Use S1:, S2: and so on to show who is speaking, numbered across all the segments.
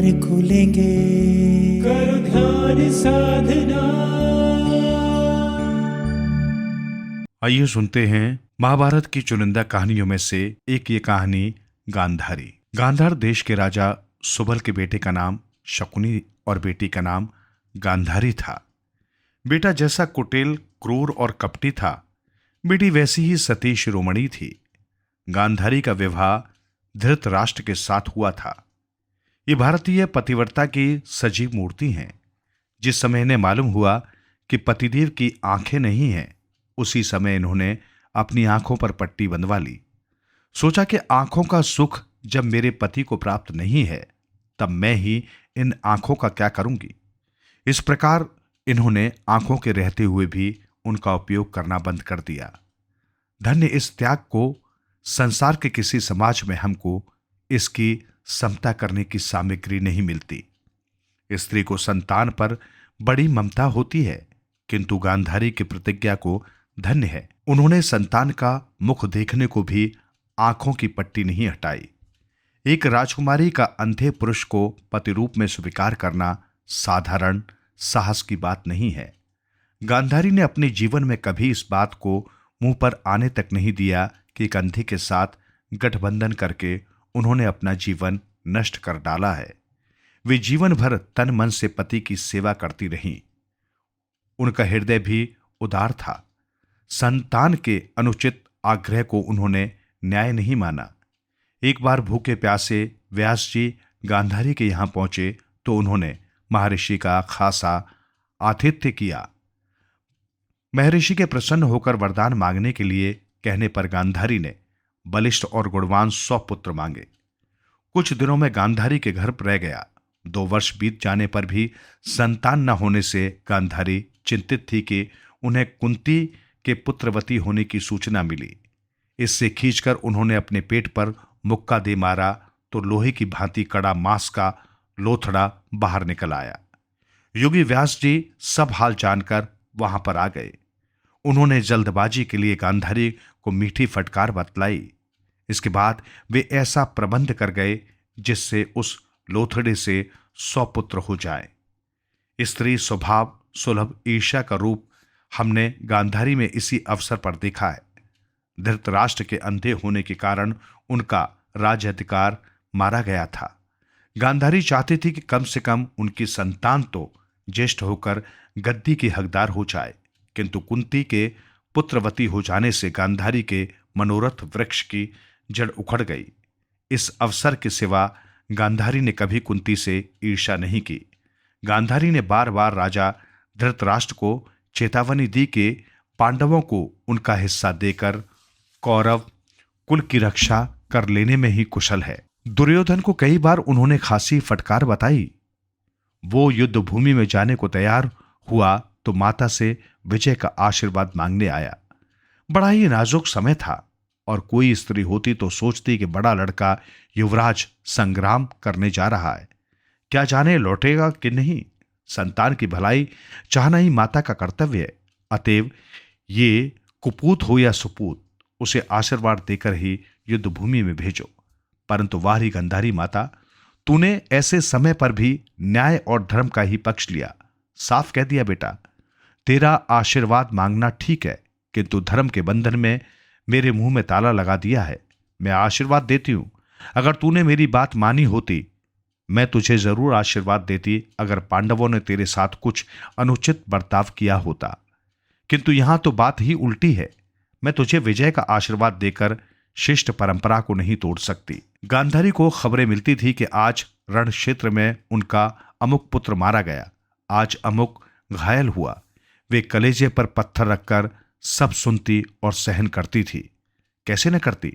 S1: नेत्र खुलेंगे, करो ध्यान साधना।
S2: आइए सुनते हैं महाभारत की चुनिंदा कहानियों में से एक ये कहानी गांधारी। गांधार देश के राजा सुबल के बेटे का नाम शकुनी और बेटी का नाम गांधारी था। बेटा जैसा कुटिल, क्रूर और कपटी था, बेटी वैसी ही सती शिरोमणि थी। गांधारी का विवाह धृतराष्ट्र के साथ हुआ था। ये भारतीय पतिव्रता की सजीव मूर्ति हैं। जिस समय इन्हें मालूम हुआ कि पतिदेव की आंखें नहीं हैं, उसी समय इन्होंने अपनी आंखों पर पट्टी बंधवा ली। सोचा कि आंखों का सुख जब मेरे पति को प्राप्त नहीं है, तब मैं ही इन आंखों का क्या करूंगी। इस प्रकार इन्होंने आंखों के रहते हुए भी उनका उपयोग करना बंद कर दिया। धन्य इस त्याग को संसार के किसी समाज में हमको इसकी समता करने की सामग्री नहीं मिलती। स्त्री को संतान पर बड़ी ममता होती है, किंतु गांधारी की प्रतिज्ञा को धन्य है। उन्होंने संतान का मुख देखने को भी आंखों की पट्टी नहीं हटाई। एक राजकुमारी का अंधे पुरुष को पति रूप में स्वीकार करना साधारण साहस की बात नहीं है। गांधारी ने अपने जीवन में कभी इस बात को मुंह पर आने तक नहीं दिया कि एक अंधे के साथ गठबंधन करके उन्होंने अपना जीवन नष्ट कर डाला है। वे जीवन भर तन मन से पति की सेवा करती रहीं। उनका हृदय भी उदार था। संतान के अनुचित आग्रह को उन्होंने न्याय नहीं माना। एक बार भूखे प्यासे व्यास जी गांधारी के यहां पहुंचे तो उन्होंने महर्षि का खासा आतिथ्य किया। महर्षि के प्रसन्न होकर वरदान मांगने के लिए कहने पर गांधारी ने बलिष्ठ और गुणवान 100 पुत्र मांगे। कुछ दिनों में गांधारी के घर रह गया। 2 वर्ष बीत जाने पर भी संतान न होने से गांधारी चिंतित थी कि उन्हें कुंती के पुत्रवती होने की सूचना मिली। इससे खींचकर उन्होंने अपने पेट पर मुक्का दे मारा तो लोहे की भांति कड़ा मांस का लोथड़ा बाहर निकल आया। योगी व्यास जी सब हाल जानकर वहां पर आ गए। उन्होंने जल्दबाजी के लिए गांधारी को मीठी फटकार बतलाई। इसके बाद वे ऐसा प्रबंध कर गए जिससे उस लोथड़े से 100 पुत्र हो जाए। स्त्री स्वभाव सुलभ ईर्ष्या का रूप हमने गांधारी में इसी अवसर पर देखा है। धृतराष्ट्र के अंधे होने के कारण उनका राज्याधिकार मारा गया था। गांधारी चाहती थी कि कम से कम उनकी संतान तो ज्येष्ठ होकर गद्दी की हकदार हो जाए, किंतु कुंती के पुत्रवती हो जाने से गांधारी के मनोरथ वृक्ष की जड़ उखड़ गई। इस अवसर के सिवा गांधारी ने कभी कुंती से ईर्ष्या नहीं की। गांधारी ने बार बार राजा धृतराष्ट्र को चेतावनी दी कि पांडवों को उनका हिस्सा देकर कौरव कुल की रक्षा कर लेने में ही कुशल है। दुर्योधन को कई बार उन्होंने खासी फटकार बताई। वो युद्ध भूमि में जाने को तैयार हुआ तो माता से विजय का आशीर्वाद मांगने आया। बड़ा ही नाजुक समय था और कोई स्त्री होती तो सोचती कि बड़ा लड़का युवराज संग्राम करने जा रहा है, क्या जाने लौटेगा कि नहीं। संतान की भलाई चाहना ही माता का कर्तव्य है। अतएव ये कुपूत हो या सुपूत, उसे आशीर्वाद देकर ही युद्ध भूमि में भेजो। परंतु वारी गांधारी माता, तूने ऐसे समय पर भी न्याय और धर्म का ही पक्ष लिया। साफ कह दिया, बेटा तेरा आशीर्वाद मांगना ठीक है, किंतु धर्म के बंधन में मेरे मुंह में ताला लगा दिया है। मैं आशीर्वाद देती हूं, अगर तूने मेरी बात मानी होती मैं तुझे जरूर आशीर्वाद देती अगर पांडवों ने तेरे साथ कुछ अनुचित बर्ताव किया होता, किंतु यहां तो बात ही उल्टी है। मैं तुझे विजय का आशीर्वाद देकर शिष्ट परंपरा को नहीं तोड़ सकती। गांधारी को खबरें मिलती थी कि आज रण क्षेत्र में उनका अमुक पुत्र मारा गया, आज अमुक घायल हुआ। वे कलेजे पर पत्थर रखकर सब सुनती और सहन करती थी। कैसे न करती,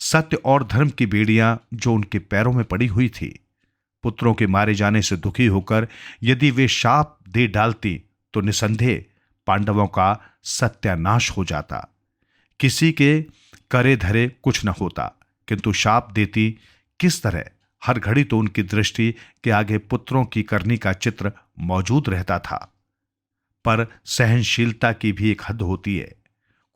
S2: सत्य और धर्म की बेड़ियां जो उनके पैरों में पड़ी हुई थी। पुत्रों के मारे जाने से दुखी होकर यदि वे शाप दे डालती तो निसंदेह पांडवों का सत्यानाश हो जाता। किसी के करे धरे कुछ न होता, किंतु शाप देती किस तरह। हर घड़ी तो उनकी दृष्टि के आगे पुत्रों की करनी का चित्र मौजूद रहता था। पर सहनशीलता की भी एक हद होती है।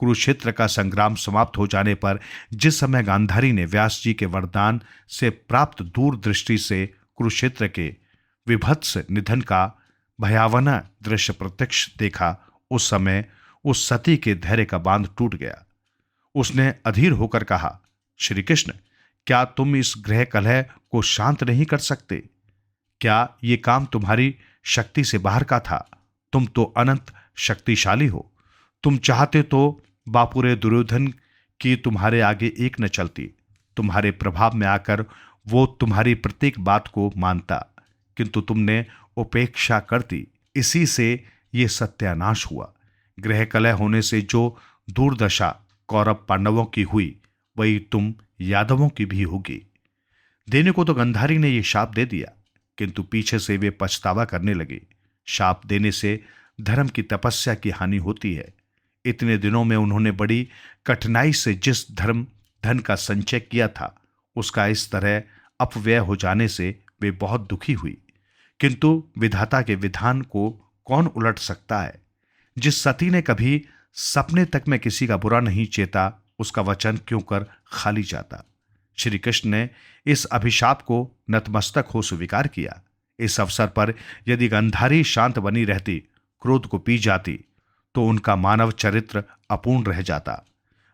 S2: कुरुक्षेत्र का संग्राम समाप्त हो जाने पर जिस समय गांधारी ने व्यास जी के वरदान से प्राप्त दूरदृष्टि से कुरुक्षेत्र के विभत्स निधन का भयावना दृश्य प्रत्यक्ष देखा, उस समय उस सती के धैर्य का बांध टूट गया। उसने अधीर होकर कहा, श्री कृष्ण, क्या तुम इस गृह कलह को शांत नहीं कर सकते? क्या ये काम तुम्हारी शक्ति से बाहर का था? तुम तो अनंत शक्तिशाली हो। तुम चाहते तो बापुरे दुर्योधन की तुम्हारे आगे एक न चलती। तुम्हारे प्रभाव में आकर वो तुम्हारी प्रत्येक बात को मानता, किंतु तुमने उपेक्षा कर दी। इसी से ये सत्यानाश हुआ। गृह कलह होने से जो दुर्दशा कौरव पांडवों की हुई, वही तुम यादवों की भी होगी। देने को तो गंधारी ने ये शाप दे दिया, किंतु पीछे से वे पछतावा करने लगे। शाप देने से धर्म की तपस्या की हानि होती है। इतने दिनों में उन्होंने बड़ी कठिनाई से जिस धर्म धन का संचय किया था, उसका इस तरह अपव्यय हो जाने से वे बहुत दुखी हुई। किंतु विधाता के विधान को कौन उलट सकता है? जिस सती ने कभी सपने तक में किसी का बुरा नहीं चेता, उसका वचन क्यों कर खाली जाता? श्री कृष्ण ने इस अभिशाप को नतमस्तक हो स्वीकार किया। इस अवसर पर यदि गंधारी शांत बनी रहती, क्रोध को पी जाती, तो उनका मानव चरित्र अपूर्ण रह जाता।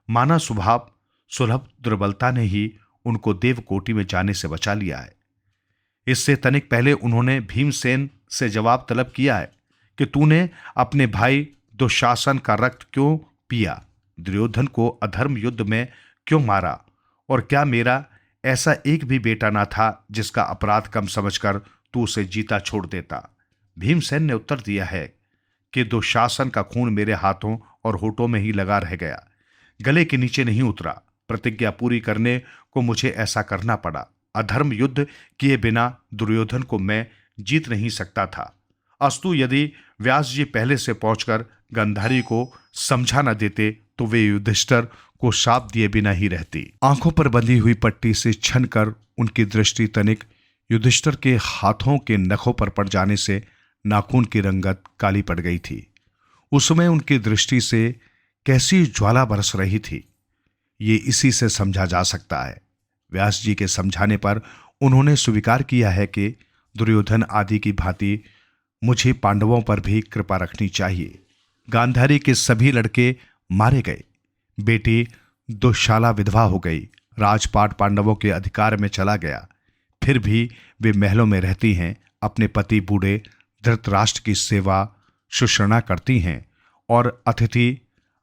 S2: मानव स्वभाव सुलभ दुर्बलता ने ही उनको देवकोटि में जाने से बचा लिया है। इससे तनिक पहले उन्होंने भीमसेन से जवाब तलब किया है कि तूने अपने भाई दुशासन का रक्त क्यों पिया? दुर्योधन को अधर्म युद्ध में क्यों मारा? और क्या मेरा ऐसा एक भी बेटा ना था जिसका अपराध कम समझकर तू उसे जीता छोड़ देता? भीमसेन ने उत्तर दिया है कि दुशासन का खून मेरे हाथों और होठों में ही लगा रह गया, गले के नीचे नहीं उतरा। प्रतिज्ञा पूरी करने को मुझे ऐसा करना पड़ा। अधर्म युद्ध किए बिना दुर्योधन को मैं जीत नहीं सकता था। अस्तु यदि व्यास जी पहले से पहुंचकर गंधारी को समझा न देते, तो वे युधिष्ठिर को शाप दिए बिना ही रहती। आंखों पर बंधी हुई पट्टी से छन कर उनकी दृष्टि तनिक युधिष्ठिर के हाथों के नखों पर पड़ जाने से नाखून की रंगत काली पड़ गई थी। उस समय उनकी दृष्टि से कैसी ज्वाला बरस रही थी, ये इसी से समझा जा सकता है। व्यास जी के समझाने पर उन्होंने स्वीकार किया है कि दुर्योधन आदि की भांति मुझे पांडवों पर भी कृपा रखनी चाहिए। गांधारी के सभी लड़के मारे गए, बेटी दुशाला विधवा हो गई, राजपाट पांडवों के अधिकार में चला गया। फिर भी वे महलों में रहती हैं, अपने पति बूढ़े धृतराष्ट्र की सेवा शुश्रूषा करती हैं और अतिथि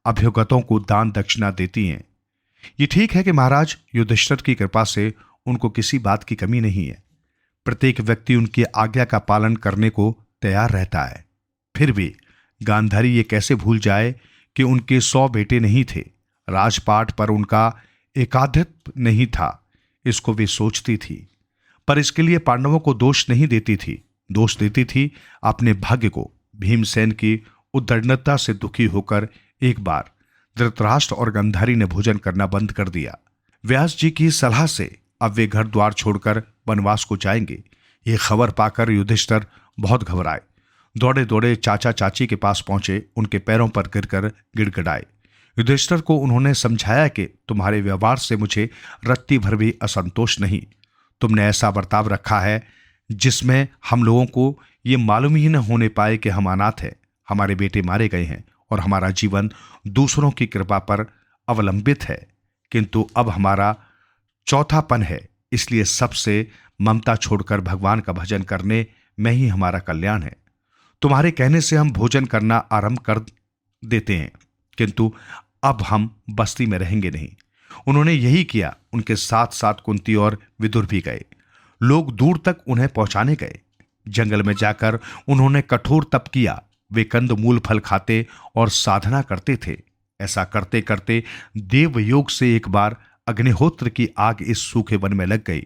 S2: अभ्युगतों को दान दक्षिणा देती हैं। ये ठीक है कि महाराज युधिष्ठिर की कृपा से उनको किसी बात की कमी नहीं है। प्रत्येक व्यक्ति उनकी आज्ञा का पालन करने को तैयार रहता है। फिर भी गांधारी ये कैसे भूल जाए कि उनके 100 बेटे नहीं थे, राजपाट पर उनका एकाधिपत्य नहीं था। इसको वे सोचती थी, पर इसके लिए पांडवों को दोष नहीं देती थी, दोष देती थी अपने भाग्य को। भीमसेन की उद्दंडता से दुखी होकर एक बार धृतराष्ट्र और गंधारी ने भोजन करना बंद कर दिया। व्यास जी की सलाह से अब वे घर द्वार छोड़कर वनवास को जाएंगे। ये खबर पाकर युधिष्ठिर बहुत घबराए। दौड़े दौड़े चाचा चाची के पास पहुंचे, उनके पैरों पर गिरकर गिड़गिड़ाए। युधिष्ठिर को उन्होंने समझाया कि तुम्हारे व्यवहार से मुझे रत्ती भर भी असंतोष नहीं। तुमने ऐसा बर्ताव रखा है जिसमें हम लोगों को ये मालूम ही न होने पाए कि हम अनाथ हैं, हमारे बेटे मारे गए हैं और हमारा जीवन दूसरों की कृपा पर अवलंबित है। किंतु अब हमारा चौथापन है, इसलिए सबसे ममता छोड़कर भगवान का भजन करने में ही हमारा कल्याण है। तुम्हारे कहने से हम भोजन करना आरंभ कर देते हैं, किंतु अब हम बस्ती में रहेंगे नहीं। उन्होंने यही किया। उनके साथ साथ कुंती और विदुर भी गए। लोग दूर तक उन्हें पहुंचाने गए। जंगल में जाकर उन्होंने कठोर तप किया। वे कंद मूल फल खाते और साधना करते थे। ऐसा करते करते देवयोग से एक बार अग्निहोत्र की आग इस सूखे वन में लग गई।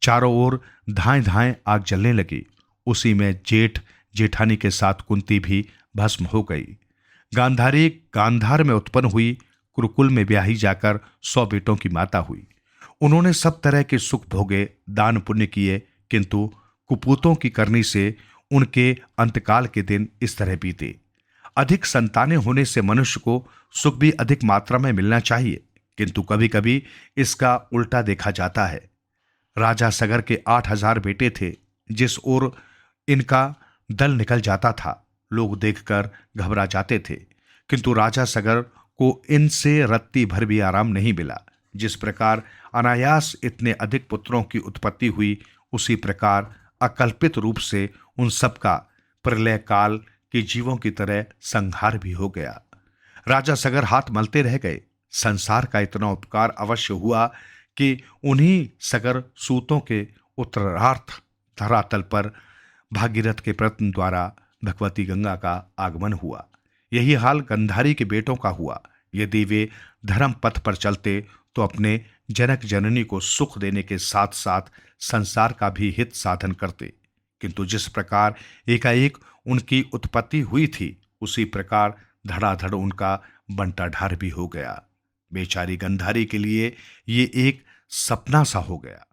S2: चारों ओर धाएं धाएं आग जलने लगी। उसी में जेठ जेठानी के साथ कुंती भी भस्म हो गई। गांधारी गांधार में उत्पन्न हुई, कुरुकुल में ब्याही जाकर 100 बेटों की माता हुई। उन्होंने सब तरह के सुख भोगे, दान पुण्य किए, किंतु कुपूतों की करनी से उनके अंतकाल के दिन इस तरह बीते। अधिक संतानें होने से मनुष्य को सुख भी अधिक मात्रा में मिलना चाहिए, किंतु कभी कभी इसका उल्टा देखा जाता है। राजा सगर के 8000 बेटे थे। जिस ओर इनका दल निकल जाता था। लोग देखकर घबरा जाते थे, किंतु राजा सगर को इनसे रत्ती भर भी आराम नहीं मिला। जिस प्रकार अनायास इतने अधिक पुत्रों की उत्पत्ति हुई, उसी प्रकार अकल्पित रूप से उन सब का प्रलय काल के जीवों की तरह संहार भी हो गया। राजा सगर हाथ मलते रह गए। संसार का इतना उपकार अवश्य हुआ कि उन्हीं सगर सूतों के उत्तरार्थ धरातल पर भागीरथ के प्रयत्न द्वारा भगवती गंगा का आगमन हुआ। यही हाल गंधारी के बेटों का हुआ। यदि वे धर्म पथ पर चलते तो अपने जनक जननी को सुख देने के साथ साथ संसार का भी हित साधन करते, किंतु जिस प्रकार एकाएक उनकी उत्पत्ति हुई थी, उसी प्रकार धड़ाधड़ उनका बंटाढार भी हो गया। बेचारी गंधारी के लिए ये एक सपना सा हो गया।